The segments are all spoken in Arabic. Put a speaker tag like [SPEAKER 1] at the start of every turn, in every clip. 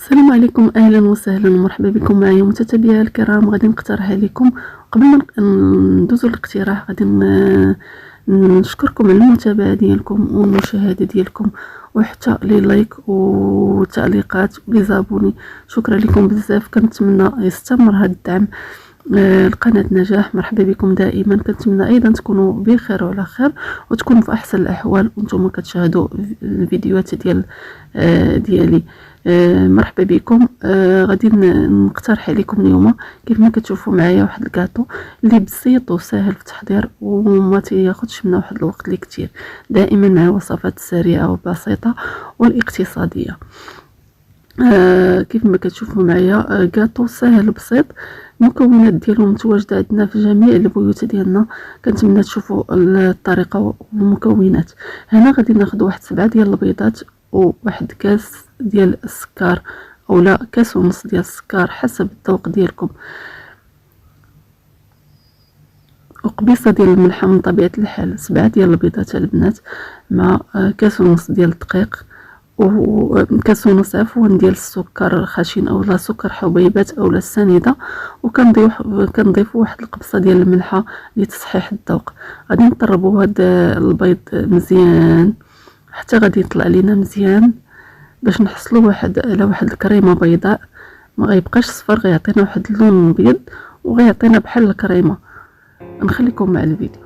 [SPEAKER 1] السلام عليكم، اهلا وسهلا ومرحبا بكم معايا متتبعي الكرام. غادي نقترح عليكم قبل ما ندوزو للاقتراح، غادي نشكركم على المتابعه ديالكم والمشاهده ديالكم وحتى لي لايك والتعليقات ولي زابوني. شكرا لكم بزاف، كنتمنى يستمر هذا الدعم القناة نجاح. مرحبا بكم دائما، كنتمنى ايضا تكونوا بخير وعلى خير وتكونوا في احسن الاحوال وانتم كتشاهدوا الفيديوهات ديالي. مرحبا بكم. غادي نقترح عليكم اليوم كيف ما كتشوفوا معايا واحد الكاطو اللي بسيط وسهل في التحضير وما تياخذش منا واحد الوقت اللي كثير، دائما مع الوصفات السريعه والبسيطه والاقتصاديه. كيف ما كتشوفوا معايا كاطو سهل بسيط، المكونات ديالو متواجده عندنا في جميع البيوت ديالنا. كنتمنى تشوفوا الطريقه والمكونات. هنا غادي ناخذ واحد 7 ديال البيضات وواحد كاس ديال السكر اولا كاس ونص ديال السكر حسب الذوق ديالكم، وقبيصه ديال الملح من طبيعه الحال، 7 ديال البيضات البنات مع كاس ونص ديال الدقيق وكاس ونص عفوا ديال السكر خشن اولا سكر حبيبات اولا السنيده، وكنضيف واحد القبصه ديال الملحه لتصحيح الذوق. غادي نطربوا هذا البيض مزيان حتى غادي يطلع لينا مزيان باش نحصلوا على واحد الكريمه بيضاء، ما غيبقاش صفر، غيعطينا واحد اللون ابيض وغيعطينا بحال الكريمه. نخليكم مع الفيديو.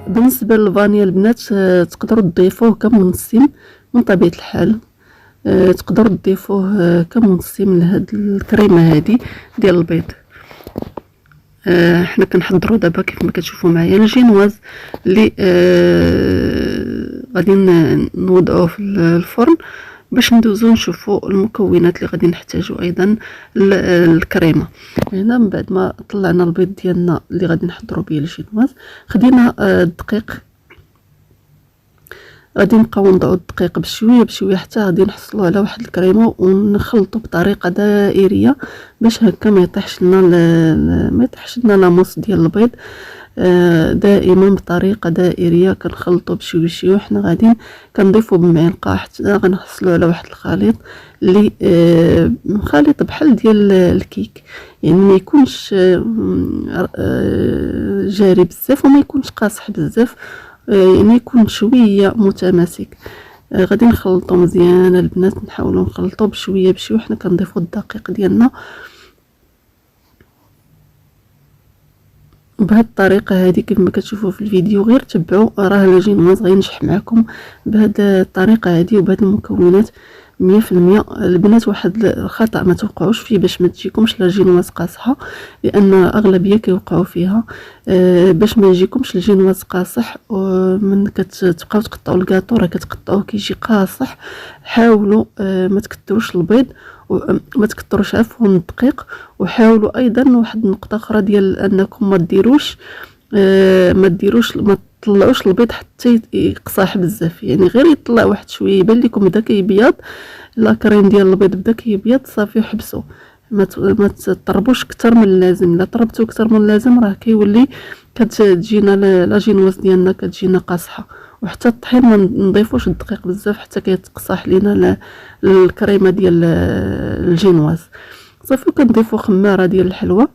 [SPEAKER 1] بالنسبه للفانيا البنات تقدروا تضيفوه كمنسم من طبيعه الحال، تقدروا تضيفوه كمنسم لهاد الكريمه هذه ديال البيض. حنا كنحضروا دابا كيف ما كتشوفوا معايا الجينواز اللي غادي نوضعوه في الفرن باش ندوزو نشوفوا المكونات اللي غادي نحتاجو. ايضا الكريمه هنا من بعد ما طلعنا البيض ديالنا اللي غادي نحضروا به الجينواز، خدينا الدقيق، غادي نبقاو نضعوا الدقيق بشويه بشويه حتى غادي نحصلوا على واحد الكريمه ونخلطوا بطريقه دائريه باش هكا ما يطيحش لنا لاموس ديال البيض. دائما بطريقه دائريه كنخلطوا بشويه بشويه. حنا غادي كنضيفوا بمعلقه حتى غنحصلوا على واحد الخليط اللي خليط بحال ديال الكيك، يعني ما يكونش جاري بزاف وما يكونش قاصح بزاف، يعني يكون شويه متماسك. غادي نخلطوا مزيان البنات، نحاولوا نخلطوا بشويه بشويه. حنا كنضيفوا الدقيق ديالنا بهذه الطريقه هذه كيف ما كتشوفوا في الفيديو، غير تبعوا راه الجينواز غينجح معكم بهذه الطريقه هذه وبهذه المكونات 100%. البنات واحد الخطا ما توقعوش فيه باش ما تجيكمش لا جينواز قاصحه، لان اغلبيه كيوقعوا فيها. باش ما يجيكمش الجينواز قاصح من كتبقاو تقطعوا الكاطو راه كتقطعوه كيجي قاصح، حاولوا ما تكثروش البيض وما تكثروش عفوا الدقيق، وحاولوا ايضا واحد النقطه اخرى ديال انكم ما تطلعوش البيض حتى يقصاح بزاف، يعني غير يطلع واحد شويه يبان لكم بدا كيبيض، لا كريم ديال البيض بدا كيبيض صافي حبسوا، ما تطربوش اكثر من اللازم. لا طربتو اكثر من اللازم راه كيولي كتجينا لا جينواز ديالنا كتجينا قاصحه. وحتى الطحين ما نضيفوش الدقيق بزاف حتى كيتقصح لينا الكريمه ديال الجينواز. صافي كنضيفوا خماره ديال الحلوى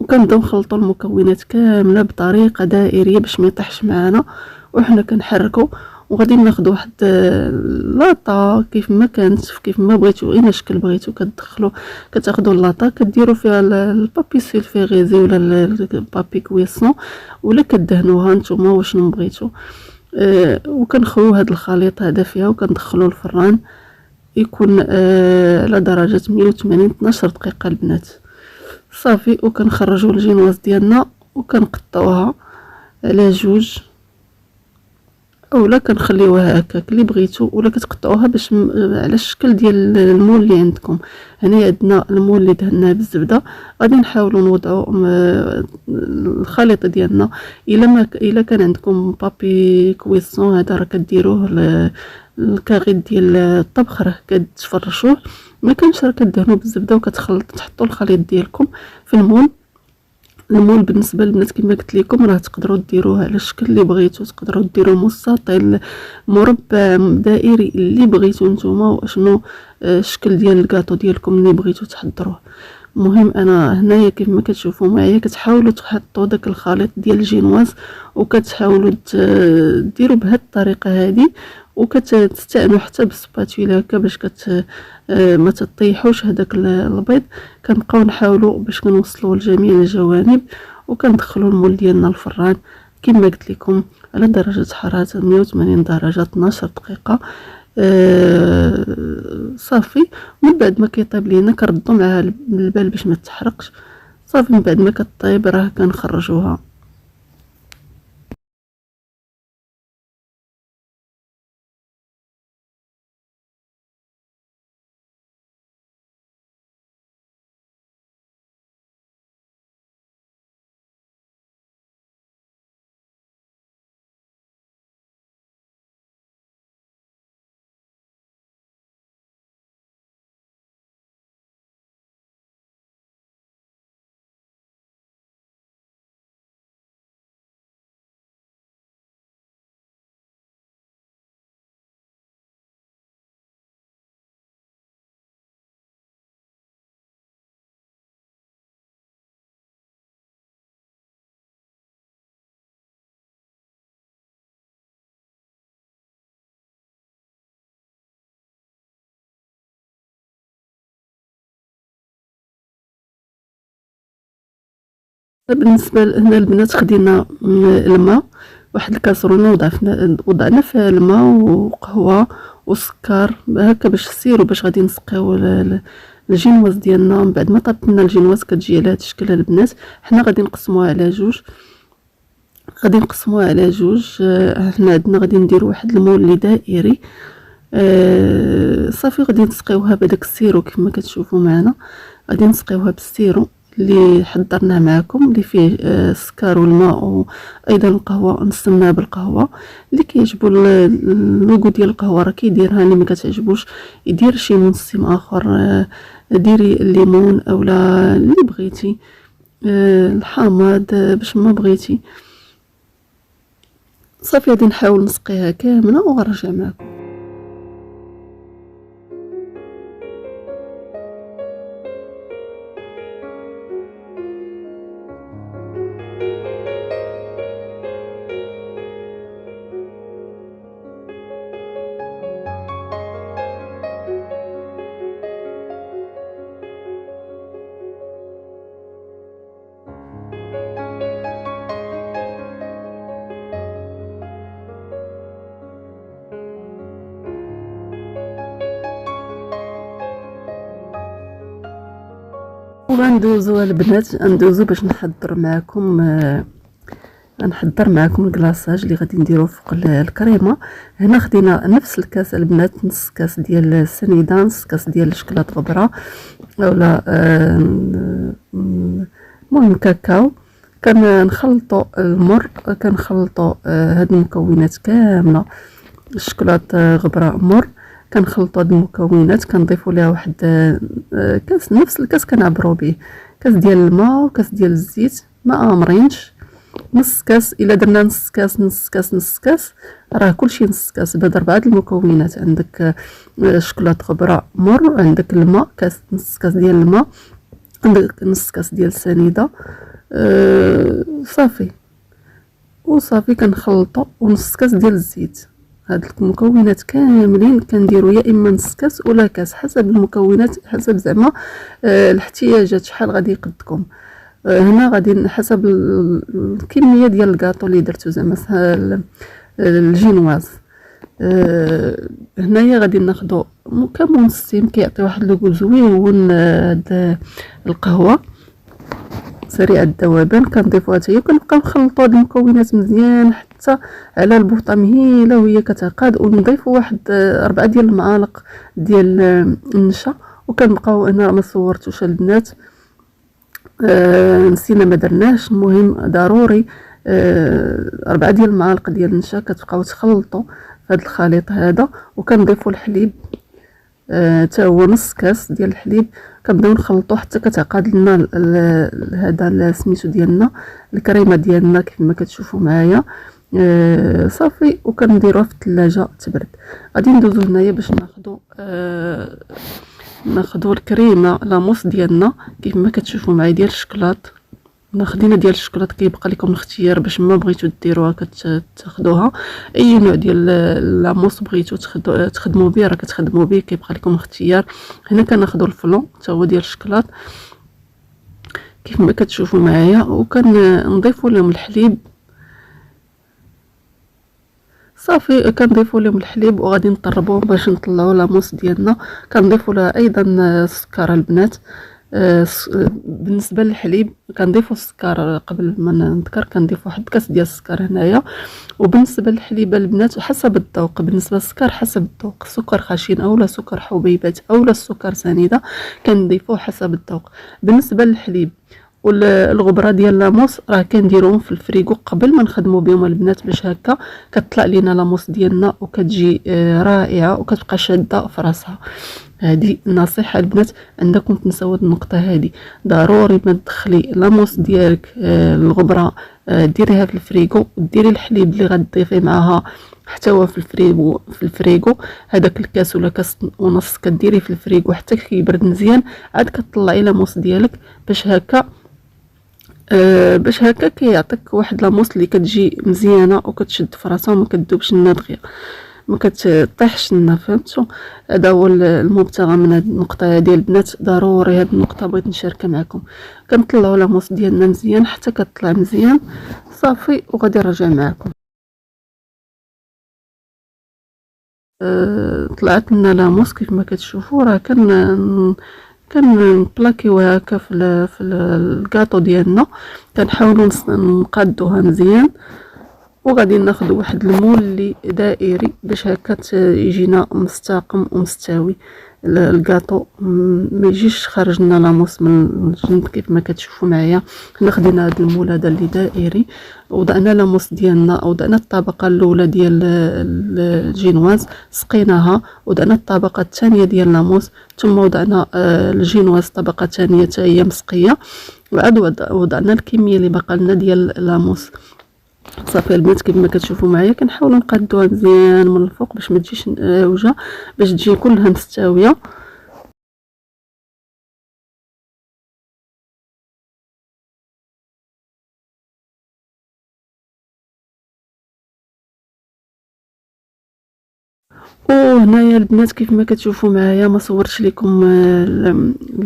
[SPEAKER 1] وكنبداو نخلطوا المكونات كامله بطريقه دائريه باش ما يطيحش معنا، وحنا كنحركوا وغادي ناخذ واحد لاطا كيف ما كانت كيف ما بغيتو اي شكل بغيتو كتدخلوا كتاخذوا اللاطا كديروا فيها البابي سيلفيغيزي ولا البابي كويسون ولا كدهنوها نتوما واشنو بغيتو. وكنخويو هذا الخليط هذا فيها وكندخلوه الفران يكون على درجه 180 12 دقيقه البنات صافي. وكنخرجوا الجينواز ديالنا وكنقطعوها على جوج اولا كنخليوها هكاك اللي بغيتو ولا كتقطعوها باش على الشكل ديال المول اللي عندكم. هنا عندنا المول اللي دهناه بالزبده غادي نحاولوا نوضعوا الخليط ديالنا. الا كان عندكم بابي كويسون هذا راه كديروه الكاغيط ديال الطبخ راه كتفرشوه ما كانش راه كدهنوه بالزبده تحطوا الخليط ديالكم في المول. المول بالنسبه للبنات كما قلت لكم راه تقدروا ديروه على الشكل اللي بغيتو تقدروا ديروا مستطيل مربع دائري اللي بغيتو نتوما واشنو الشكل ديال الكاطو ديالكم اللي بغيتو تحضروه. المهم انا هنايا كيف ما كتشوفوا معايا كتحاولوا تحطوا داك الخليط ديال الجينواز وكتحاولوا ديروا بهذه الطريقه هذه وكتستعنوا حتى بالسباتولا هكا باش ما تطيحوش هذاك البيض. كنبقاو نحاولوا باش كنوصلوا لجميع الجوانب وكندخلوا المول ديالنا الفران كما قلت لكم على درجه حراره 180 درجه 12 دقيقه. صافي. من بعد ما كيطيب لينا كنردوا معها البال باش ما تحرقش صافي. من بعد ما كطيب راه كنخرجوها. بالنسبه هنا البنات خدينا الماء واحد الكاسرونه وضعنا فيها الماء وقهوه وسكر هكا باش نسيروا باش غادي نسقيو الجينواز ديالنا. من بعد ما طابت لنا الجينواز كتجي على هذا الشكل البنات. حنا غادي نقسموها على جوج حنا عندنا غادي نديروا واحد المول اللي دائري. صافي غادي نسقيوها بهذاك السيرو كما كتشوفوا معنا. غادي نسقيوها بالسيرو اللي حضرناه معكم اللي فيه السكر والماء وايضا القهوه. نصناها بالقهوه اللي كيعجبو اللوغو ديال القهوه راه كيديرها، اللي ما كتعجبوش يدير شي منسم اخر. ديري الليمون اولا اللي بغيتي الحامض باش ما بغيتي. صافي غادي نحاول نسقيها كامله وغنرجع معكم. وغندوزو البنات ندوزو باش نحضر معكم الكلاصاج اللي غادي نديرو فوق الكريمه. هنا خدينا نفس الكاس البنات، نص كاس ديال السنيده، نص كاس ديال شكلاط غبره اولا المهم كاكاو. كنخلطوا المر، كنخلطوا هاد المكونات كامله، الشكلاط غبره مر، كنخلطوا هاد المكونات، كنضيفوا ليها واحد كاس، نفس الكاس كنعبروا به، كاس ديال الماء وكاس ديال الزيت ما امرينش، نص كاس. الا درنا نص كاس نص كاس نص كاس راه كلشي نص كاس. بهاد 4 المكونات، عندك شكلاط غبره مر، عندك الماء كاس، نص كاس ديال الماء، عندك نص كاس ديال السنيده. صافي وصافي كنخلطوا، ونص كاس ديال الزيت هاد المكونات كاملين كنديروا يا اما نص كاس ولا كاس حسب المكونات، حسب زعما الاحتياجات شحال غادي يقدكم. هنا غادي حسب الكميه ديال الكاطو اللي درتو زعما الجينواز. هنايا غادي ناخذوا كمون ستيم كيعطي واحد لو زوين. هاد القهوه سريع الذوبان كنضيفوها حتى هي، وكنبقاو نخلطوا هاد المكونات مزيان حتى على البوطه مهيله وهي كتعقد، ونضيفوا واحد 4 ديال المعالق ديال النشا. وكنبقاو انا ما صورتوش البنات، نسينا ما درناش. المهم ضروري 4 ديال المعالق ديال النشا كتبقاو تخلطوا في هذا الخليط هذا. وكنضيفوا الحليب حتى هو نص كاس ديال الحليب، كنبداو نخلطوه حتى كتعقد لنا هذا سميتو ديالنا الكريمه ديالنا كيف ما كتشوفوا معايا. صافي وكنديروها في الثلاجه تبرد. غادي ندوزو هنايا باش ناخذوا الكريمه لاموس ديالنا كيف ما كتشوفوا معايا ديال الشكلاط. خدينا ديال الشكلاط، كيبقى لكم الاختيار باش ما بغيتو ديروها كتاخذوها. اي نوع ديال لاموس بغيتو تخدموا به راه كتخدموا به، كيبقى لكم الاختيار. هنا كناخذوا الفلون حتى هو ديال الشكلاط كيف ما كتشوفوا معايا، وكنضيفوا لهم الحليب. صافي كنضيفوا لهم الحليب وغادي نطربوهم باش نطلعوا لاموس ديالنا. كنضيفوا لها ايضا السكر البنات. بالنسبه للحليب كنضيفوا السكر قبل ما نذكر، كنضيف واحد كاس ديال السكر هنايا. وبالنسبه للحليب البنات حسب الذوق، بالنسبه للسكر حسب الذوق، سكر خشن اولا سكر حبيبات اولا السكر سنيده كنضيفوه حسب الذوق. بالنسبه للحليب والغبره ديال لاموس راه كنديروهم في الفريغو قبل ما نخدموا بهم البنات، باش هكا كتطلع لينا لاموس ديالنا وكتجي رائعه وكتبقى شاده في راسها. هذه النصيحه البنات عندكم تنساو النقطه هذه، ضروري ما تدخلي لاموس ديالك الغبره ديريها في الفريغو، وديري الحليب اللي غتضيفيه معاها حتى هو في الفريغو. هذاك الكاس ولا كاس ونص كديريه في الفريغو حتى كيبرد مزيان، عاد كتطلعي لاموس ديالك باش هكا كيعطيك واحد لاموس اللي كتجي مزيانه وكتشد في راسها وما كتذوبش لنا دغيا، ما كتطيحش لنا. فهمتوا؟ هذا هو المبتغى من هذه النقطه هذه البنات. ضروري هذه النقطه بغيت نشاركها معكم. كنطلعوا لاموس ديالنا مزيان حتى كتطلع مزيان. صافي وغادي نرجع معكم. طلعت لنا لاموس كيف ما كتشوفوا، راه كنبلاكيوها هكا في الكاطو ديالنا، كنحاولوا نقادوها مزيان. وغادي ناخذ واحد المول اللي دائري باش هكا يجينا مستقيم ومستوي الكاطو، ما يجيش خارج لنا لاموس من الجنب كيف ما كتشوفوا معايا. هنا خدينا هذا المول هذا اللي دائري، وضعنا لاموس ديالنا، او ضعنا الطبقه الاولى ديال الجينواز سقيناها، وضعنا الطبقه الثانيه ديال لاموس، ثم وضعنا الجينواز الطبقه الثانيه حتى هي مسقيه، وعاد وضعنا الكميه اللي باقا لنا ديال لاموس. صافي البنات كيف ما كتشوفوا معايا كنحاولوا نقادوها مزيان من الفوق باش ما تجيش عوجه، باش تجي كلها مستويه. وهنايا البنات كيف ما كتشوفوا معايا ما صورتش لكم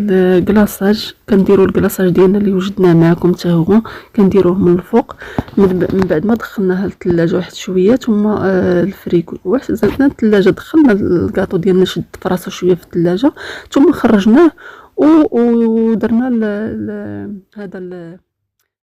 [SPEAKER 1] الكلاصاج. كنديروا الكلاصاج ديالنا اللي وجدناه معكم حتى هو كنديروه من الفوق من بعد ما دخلناها للثلاجه واحد شويه، ثم الفريكو واحد زدنا الثلاجه، دخلنا الكاطو ديالنا شد في راسو شويه في الثلاجه، ثم خرجناه ودرنا هذا